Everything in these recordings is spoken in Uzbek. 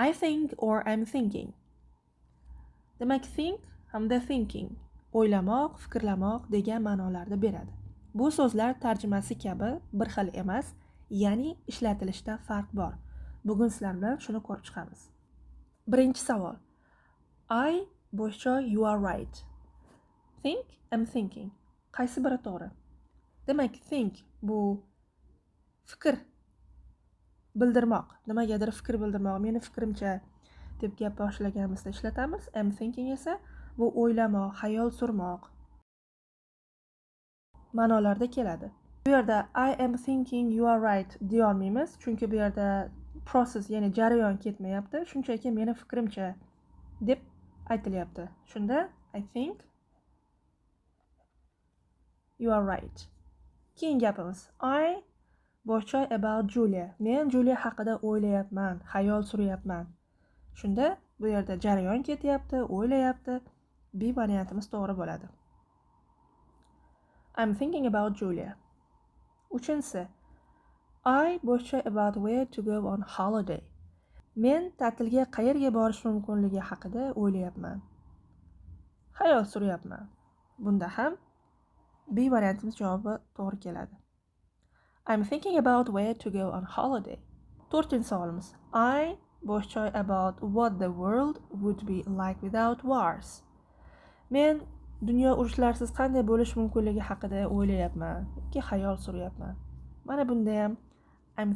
I think or I'm thinking. Demak, think hamda thinking o'ylamoq, fikrlamoq degan ma'nolarni beradi. Bu so'zlar tarjimasi kabi bir xil emas, ya'ni ishlatilishda farq bor. Bugun sizlar bilan shuni ko'rib chiqamiz. Birinchi savol. I bo'shcha you are right. Think I'm thinking. Qaysi biri to'g'ri? Demak, think bu fikr bildirmoq, nimagadir fikr bildirmoq, meni fikrimcha deb gap boshlaganimizda ishlatamiz. I'm thinking esa bu o'ylamoq, xayol surmoq ma'nolarda keladi. Bu yerda I am thinking you are right deya olmaymiz, chunki bu yerda process, ya'ni jarayon ketmayapti. Shunchaki meni fikrimcha deb aytilyapti. Shunda I think you are right. Keyin gapimiz. I boshqa about Julia. Men Julia haqida o'ylayapman, xayol suryapman. Shunda bu yerda jarayon ketyapti, o'ylayapti. B variantimiz to'g'ri bo'ladi. I'm thinking about Julia. Uchinchisi. I boshqa about where to go on holiday. Men ta'tilga qayerga borish mumkinligi haqida o'ylayapman. Xayol suryapman. Bunda ham B variantimiz javobi to'g'ri keladi. I'm thinking about where to go on holiday. To'rtinchi savolimiz. I boshqa about what the world would be like without wars. Men dunyo urushlarsiz qanday bo'lish mumkinligi haqida o'ylayapman yoki xayol suryapman. Mana bunda ham I'm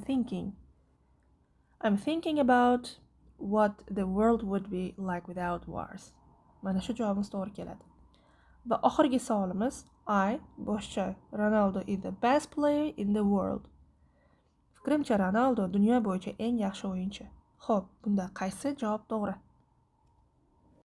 thinking about what the world would be like without wars. Mana shu javobimiz to'g'ri keladi. Va oxirgi savolimiz I boshqa Ronaldo is the best player in the world. Fikrimcha Ronaldo dunyo bo'yicha eng yaxshi o'yinchi. Xo'p, bunda qaysi javob to'g'ri?